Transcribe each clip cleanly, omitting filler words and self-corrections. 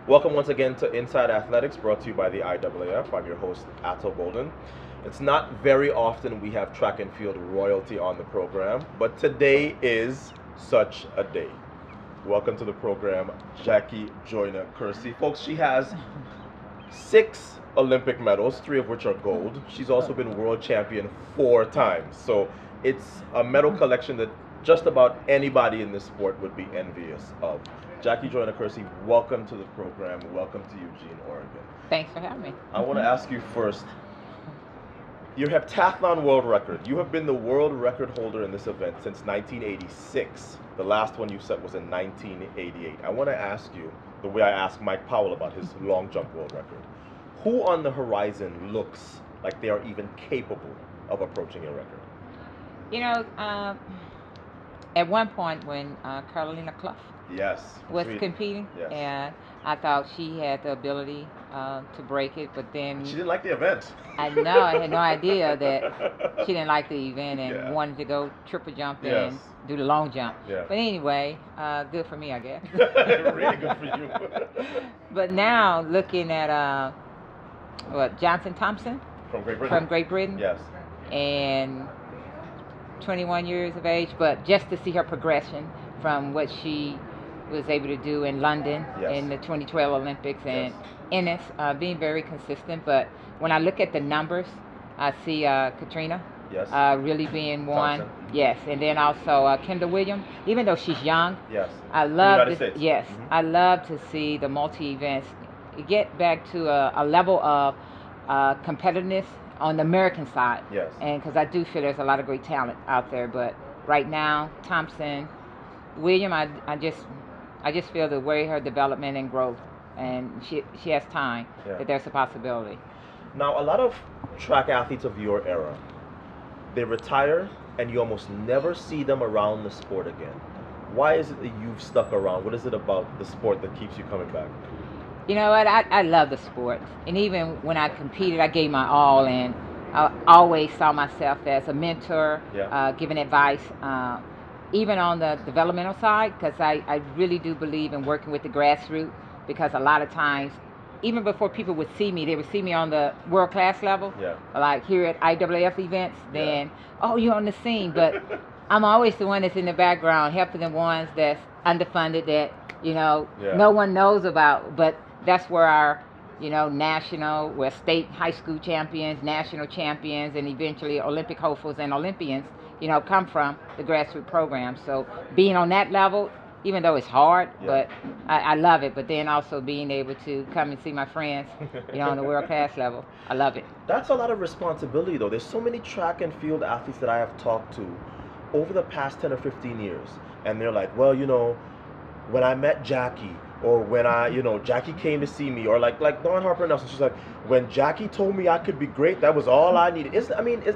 Welcome once again to Inside Athletics, brought to you by the IAAF. I'm your host, Ato Golden. It's not very often we have track and field royalty on the program, but today is such a day. Welcome to the program, Jackie Joyner Kersee. Folks, she has 6 Olympic medals, 3 of which are gold. She's also been world champion 4 times. So it's a medal collection that just about anybody in this sport would be envious of. Jackie Joyner Kersee, welcome to the program. Welcome to Eugene, Oregon. Thanks for having me. I want to ask you first, your heptathlon world record. You have been the world record holder in this event since 1986. The last one you set was in 1988. I want to ask you, the way I asked Mike Powell about his long jump world record, who on the horizon looks like they are even capable of approaching your record? You know, at one point when Carolina Clough was competing, Yes. and I thought she had the ability to break it, but then She didn't like the event. I know I had no idea that she didn't like the event and wanted to go triple jump Yes. and do the long jump. Yeah. But anyway, good for me, I guess. Really good for you. But now looking at Johnson Thompson From Great Britain. from Great Britain, Yes. and 21 years of age, but just to see her progression from what she was able to do in London Yes. in the 2012 Olympics and Yes. Ennis, being very consistent. But when I look at the numbers, I see Katrina Yes. really being one. Thompson. Yes, and then also Kendall Williams, even though she's young. Yes. I love United States. Yes, Mhm. I love to see the multi-events get back to a level of competitiveness on the American side. Yes. And because I do feel there's a lot of great talent out there, but right now Thompson, William, I just feel the way her development and growth, and she has time, Yeah. that there's a possibility. Now, a lot of track athletes of your era, they retire and you almost never see them around the sport again. Why is it that you've stuck around? What is it about the sport that keeps you coming back? You know what? I love the sport, and even when I competed, I gave my all, and I always saw myself as a mentor, Yeah. giving advice, even on the developmental side, because I really do believe in working with the grassroots, because a lot of times, even before people would see me, they would see me on the world class level, Yeah. like here at IAAF events, then, oh, you're on the scene, but I'm always the one that's in the background, helping the ones that's underfunded, that, no one knows about, but that's where our, national, we're state high school champions, national champions, and eventually Olympic hopefuls and Olympians, come from the grassroots program. So being on that level, even though it's hard, but I love it. But then also being able to come and see my friends, on the world class level, I love it. That's a lot of responsibility, though. There's so many track and field athletes that I have talked to over the past 10 or 15 years, and they're like, well, when I met Jackie, or when Jackie came to see me, or like Dawn Harper Nelson, she's like, when Jackie told me I could be great, that was all I needed.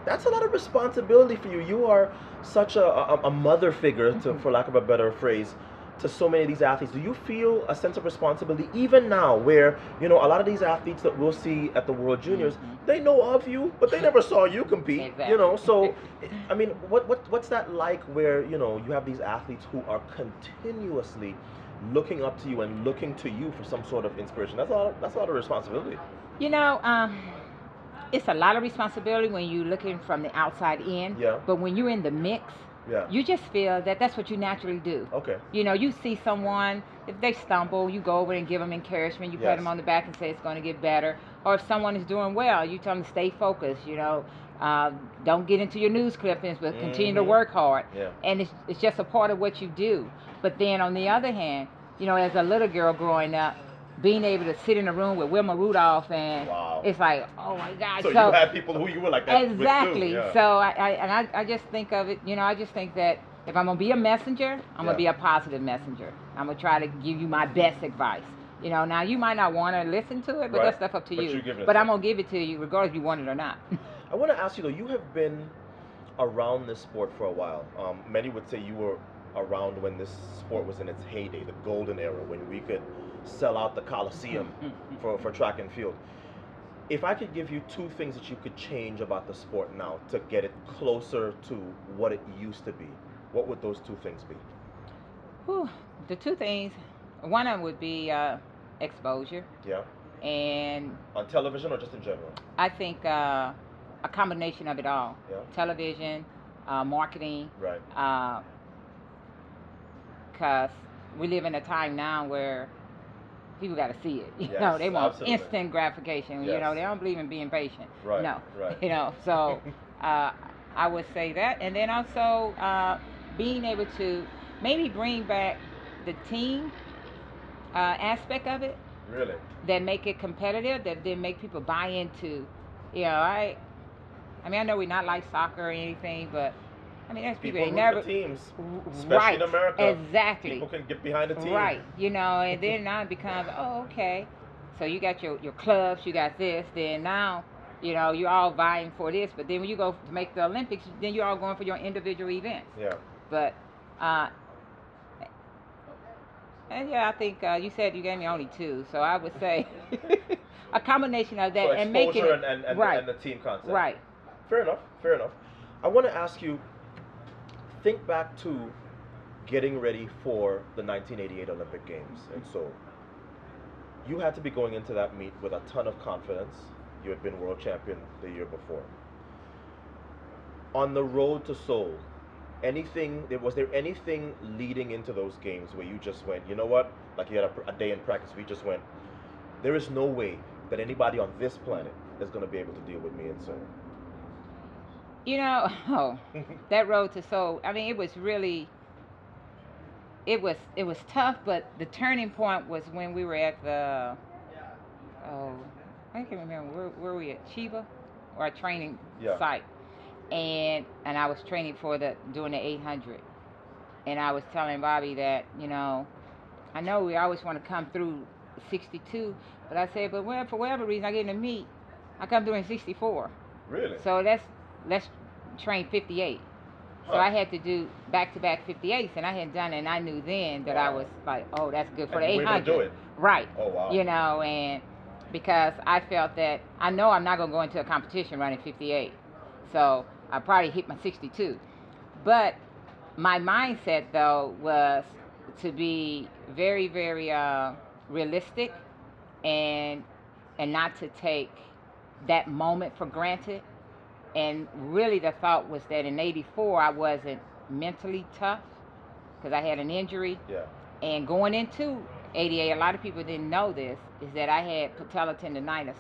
That's a lot of responsibility for you. You are such a mother figure, for lack of a better phrase, to so many of these athletes. Do you feel a sense of responsibility even now, where a lot of these athletes that we'll see at the World Juniors, they know of you, but they never saw you compete. Exactly. So what's that like, where you have these athletes who are continuously looking up to you and looking to you for some sort of inspiration? That's a lot of responsibility. It's a lot of responsibility when you're looking from the outside in. Yeah. But when you're in the mix, you just feel that that's what you naturally do. Okay. You see someone, if they stumble, you go over and give them encouragement. You pat them on the back and say it's going to get better. Or if someone is doing well, you tell them to stay focused. Don't get into your news clippings, but continue to work hard. Yeah. And it's just a part of what you do. But then on the other hand, as a little girl growing up, being able to sit in a room with Wilma Rudolph, and it's like, oh my God. So you had people who you were like that exactly. with too. Yeah. So I just think of it, I just think that if I'm going to be a messenger, I'm going to be a positive messenger. I'm going to try to give you my best advice. Now you might not want to listen to it, but that's stuff up to you. But I'm going to give it to you regardless if you want it or not. I want to ask you, though, you have been around this sport for a while. Many would say you were around when this sport was in its heyday, the golden era, when we could sell out the Coliseum for track and field. If I could give you 2 things that you could change about the sport now to get it closer to what it used to be, what would those 2 things be? The 2 things, one of them would be exposure. Yeah. And on television or just in general? I think a combination of it all. Yeah. Television, marketing. Right. Because we live in a time now where people got to see it. You Yes, know, they want absolutely. instant gratification. Yes. You know, they don't believe in being patient. Right. No. Right. You know, so I would say that, and then also being able to maybe bring back the team aspect of it. Really? That make it competitive. That then make people buy into. You know, I mean, I know we're not like soccer or anything, but I mean, there's people root ain't never for teams, especially right, in America. Exactly. People can get behind a team. Right. You know, and then now it becomes, oh, okay. So you got your clubs, you got this. Then now, you know, you're all vying for this. But then when you go to make the Olympics, then you're all going for your individual events. Yeah. But and yeah, I think you said you gave me only two, so I would say a combination of that so and making it and, right. and the team concept. Right. Fair enough. Fair enough. I want to ask you. Think back to getting ready for the 1988 Olympic Games, and so you had to be going into that meet with a ton of confidence. You had been world champion the year before. On the road to Seoul, was there anything leading into those games where you just went, you know what, like you had a day in practice where you just went, there is no way that anybody on this planet is going to be able to deal with me in Seoul? You know, that road to Seoul, I mean, it was really, it was tough, but the turning point was when we were at the, I can't remember, where were we at, Chiba, or a training site, and I was training doing the 800, and I was telling Bobby that, you know, I know we always want to come through 62, but I said, but for whatever reason, I get in the meet, I come through in 64. Really? So let's train 58. So I had to do back-to-back 58s, and I hadn't done it, and I knew then that I was like, oh, that's good for the 800. Do it. Right. Oh, wow. You know, and because I felt that I know I'm not going to go into a competition running 58. So I probably hit my 62. But my mindset, though, was to be very, very realistic and not to take that moment for granted. And really the thought was that in 84 I wasn't mentally tough because I had an injury. Yeah. And going into 88, a lot of people didn't know this, is that I had patella tendonitis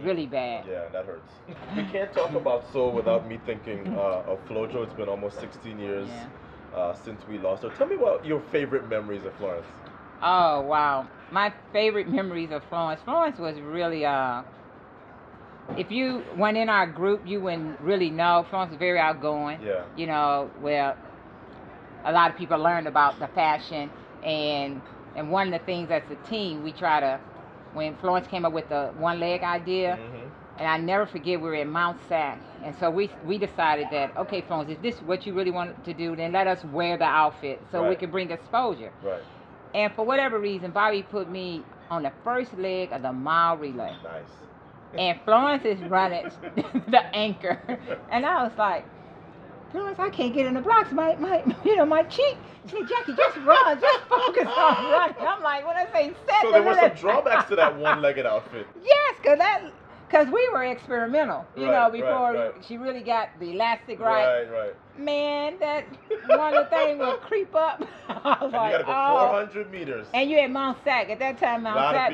really bad. Yeah, that hurts. We can't talk about Seoul without me thinking of Flojo. It's been almost 16 years since we lost her. Tell me about your favorite memories of Florence. Oh, wow. My favorite memories of Florence. Florence was really, if you went in our group, you wouldn't really know. Florence was very outgoing. Yeah. You know, where a lot of people learned about the fashion. And one of the things as a team, we try to, when Florence came up with the one leg idea, and I never forget, we were in Mount Sac. And so we decided that, okay, Florence, if this is what you really want to do, then let us wear the outfit so we can bring exposure. Right. And for whatever reason, Bobby put me on the first leg of the mile relay. Nice. And Florence is running the anchor. And I was like, Florence, I can't get in the blocks. My cheek. She said, Jackie, just run. Just focus on running. I'm like, when I say set. So there were some drawbacks to that one-legged outfit. Yes, because we were experimental, before she really got the elastic right. Right. Man, that one of the things would creep up. I was like, you got to go 400 meters. And you at Mount Sac. At that time, Mount Sac.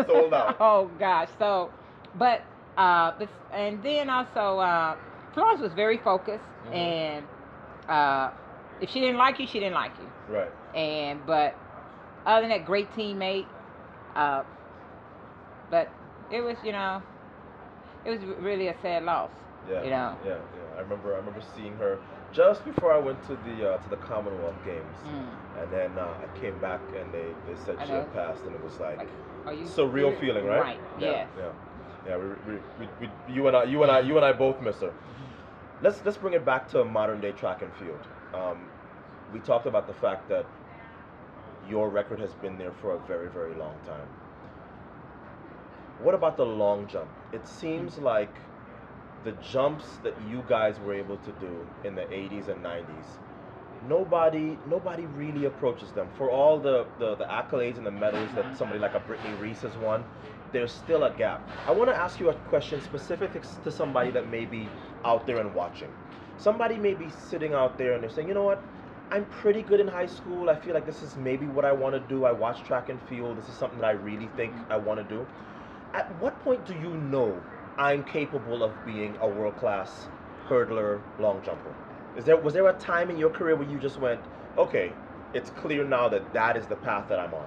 Sold out. Oh, gosh. So, but, and then also, Florence was very focused. And if she didn't like you, she didn't like you. Right. But other than that, great teammate. But it was, it was really a sad loss. Yeah. Yeah. I remember seeing her just before I went to the Commonwealth Games, and then I came back and they said she had passed, and it was like surreal feeling, right? Right. Yes. Yeah. You and I both miss her. Let's bring it back to modern day track and field. We talked about the fact that your record has been there for a very, very long time. What about the long jump? It seems like the jumps that you guys were able to do in the 80s and 90s nobody really approaches them. For all the accolades and the medals that somebody like a Brittany Reese has won, there's still a gap. I want to ask you a question specific to somebody that may be out there and watching. Somebody may be sitting out there and they're saying, you know what, I'm pretty good in high school. I feel like this is maybe what I want to do. I watch track and field. This is something that I really think I want to do. At what point do you know I'm capable of being a world-class hurdler, long jumper? Was there a time in your career where you just went, okay, it's clear now that that is the path that I'm on?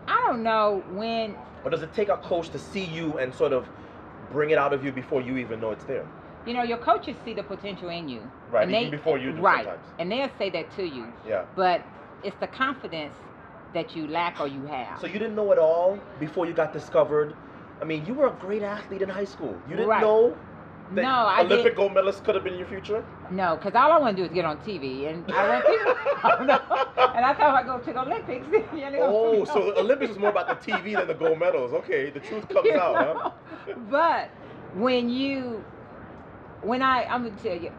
I don't know when. Or does it take a coach to see you and sort of bring it out of you before you even know it's there? You know, your coaches see the potential in you. Right, even before you do right, sometimes. And they'll say that to you. Yeah. But it's the confidence that you lack or you have. So you didn't know it all before you got discovered? I mean, you were a great athlete in high school. You didn't right. know that I Olympic gold medalist could have been in your future? No, because all I want to do is get on TV. And I went and I thought I'd go to the Olympics. You know? Oh, so the Olympics is more about the TV than the gold medals. Okay, the truth comes out, huh? But I'm going to tell you,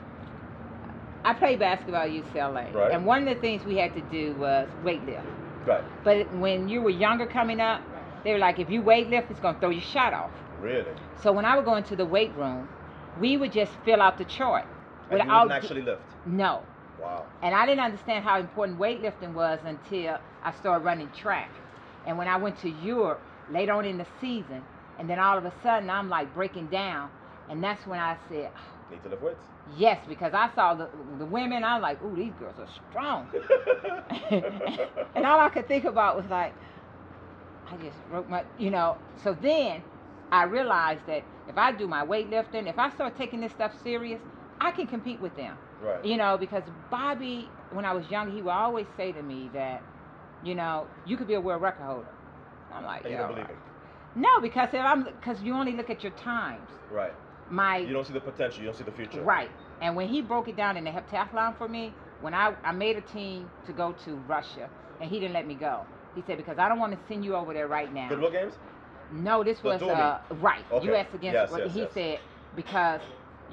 I played basketball at UCLA. Right. And one of the things we had to do was weightlift. Right. But when you were younger coming up, they were like, if you weightlift, it's going to throw your shot off. Really? So when I would go into the weight room, we would just fill out the chart. And you wouldn't actually lift? No. Wow. And I didn't understand how important weightlifting was until I started running track. And when I went to Europe later on in the season, and then all of a sudden I'm like breaking down, and that's when I said, need to lift weights? Yes, because I saw the women, I was like, ooh, these girls are strong. And all I could think about was like, I just broke my, so then I realized that if I do my weightlifting, if I start taking this stuff serious, I can compete with them. Right. Because Bobby, when I was young, he would always say to me that, you could be a world record holder. I'm like, and you don't believe him? No, because you only look at your times. Right. You don't see the potential. You don't see the future. Right. And when he broke it down in the heptathlon for me, when I made a team to go to Russia, and he didn't let me go. He said, because I don't want to send you over there right now. Goodwill Games? No, this was, right, okay. U.S. against, yes. said, because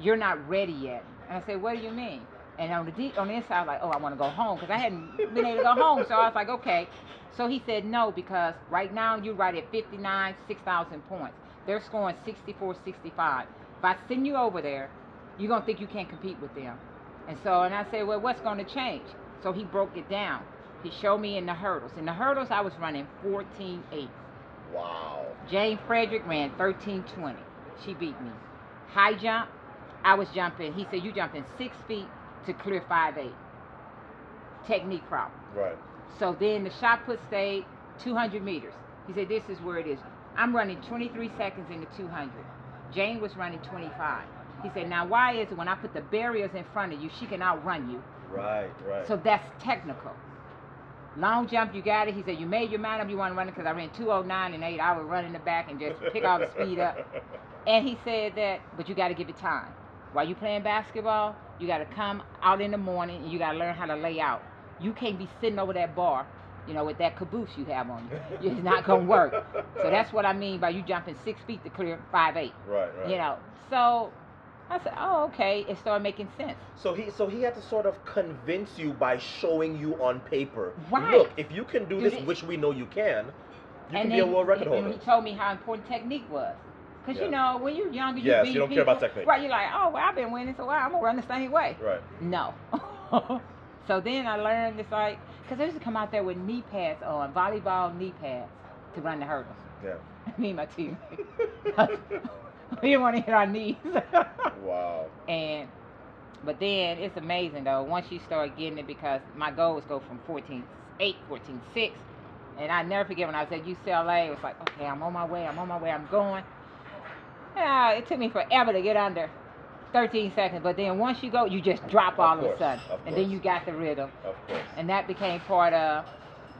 you're not ready yet. And I said, what do you mean? And on the inside, I was like, oh, I want to go home, because I hadn't been able to go home. So I was like, okay. So he said, no, because right now you're right at 59, 6,000 points. They're scoring 64, 65. If I send you over there, you're going to think you can't compete with them. And I said, well, what's going to change? So he broke it down. He showed me in the hurdles. In the hurdles, I was running 14.8. Wow. Jane Frederick ran 13.20. She beat me. High jump, I was jumping. He said, you jumping 6 feet to clear 5.8. Technique problem. Right. So then the shot put stayed 200 meters. He said, this is where it is. I'm running 23 seconds in the 200. Jane was running 25. He said, now why is it when I put the barriers in front of you, she can outrun you? Right. So that's technical. Long jump, you got it. He said, you made your mind up, you want to run it, because I ran 2:09 and 8. I would run in the back and just pick all the speed up. And he said that, but you got to give it time. While you playing basketball, you got to come out in the morning and you got to learn how to lay out. You can't be sitting over that bar, with that caboose you have on you. It's not going to work. So that's what I mean by you jumping 6 feet to clear 5.8. Right. So I said, oh, okay. It started making sense. So he had to sort of convince you by showing you on paper. Right. Look, if you can do this, which we know you can be a world record holder. And he told me how important technique was. Because, when you're younger, you don't care about technique. Right, you're like, oh, well, I've been winning, so I'm going to run the same way. Right. No. So then I learned it's like, because I used to come out there with knee pads on, volleyball knee pads, to run the hurdles. Yeah. Me and my team. We didn't want to hit our knees. Wow. But then it's amazing though, once you start getting it, because my goal was go from 14.8, 14.6. And I never forget when I was at UCLA, it was like, okay, I'm on my way, I'm going. It took me forever to get under 13 seconds, but then once you go, you just drop all of a sudden. And then you got the rhythm. Of course. And that became part of,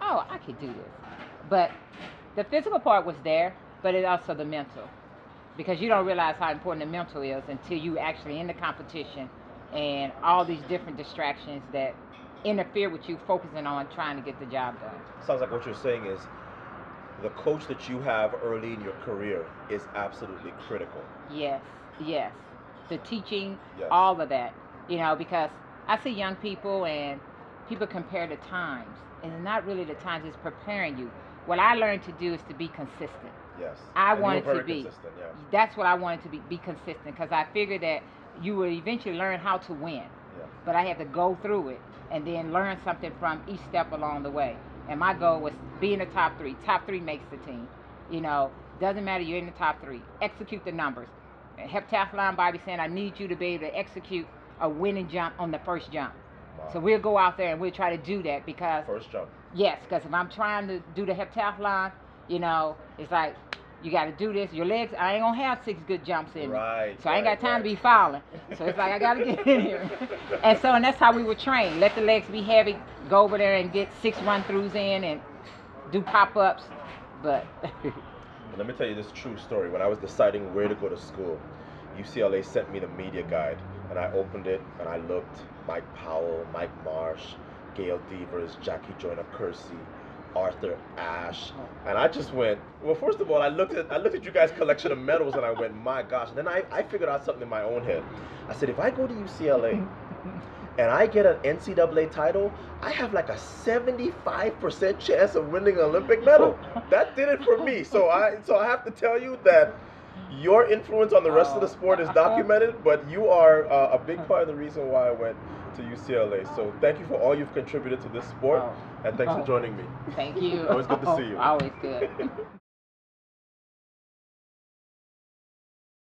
oh, I could do this. But the physical part was there, but it's also the mental. Because you don't realize how important the mental is until you actually in the competition and all these different distractions that interfere with you focusing on trying to get the job done. Sounds like what you're saying is the coach that you have early in your career is absolutely critical. Yes. The teaching, yes. all of that. Because I see young people and people compare the times, and it's not really the times, it's preparing you. What I learned to do is to be consistent. Yes. I And you were wanted very to be. consistent, yeah. That's what I wanted to be consistent, because I figured that you would eventually learn how to win. Yeah. But I had to go through it and then learn something from each step along the way. And my goal was be in the top three. Top three makes the team. You know, doesn't matter, you're in the top three. Execute the numbers. Heptathlon Bobby saying, I need you to be able to execute a winning jump on the first jump. Wow. So we'll go out there and we'll try to do that, because First jump. yes, because if I'm trying to do the heptathlon, you know, it's like you got to do this. Your legs, I ain't gonna have 6 good jumps in me, so I ain't got time to be fouling. So it's like I gotta get in here. And that's how we were trained. Let the legs be heavy. Go over there and get 6 run-throughs in and do pop-ups. But let me tell you this true story. When I was deciding where to go to school, UCLA sent me the media guide, and I opened it and I looked. Mike Powell, Mike Marsh, Gail Devers, Jackie Joyner Kersee, Arthur Ashe, and I just went, well, first of all, I looked at you guys' collection of medals, and I went, my gosh. And then I figured out something in my own head. I said, if I go to UCLA and I get an NCAA title, I have like a 75% chance of winning an Olympic medal. That did it for me. So I have to tell you that your influence on the rest of the sport is documented, but you are a big part of the reason why I went to UCLA. So thank you for all you've contributed to this sport, and thanks for joining me. Thank you. Always good to see you. Always good.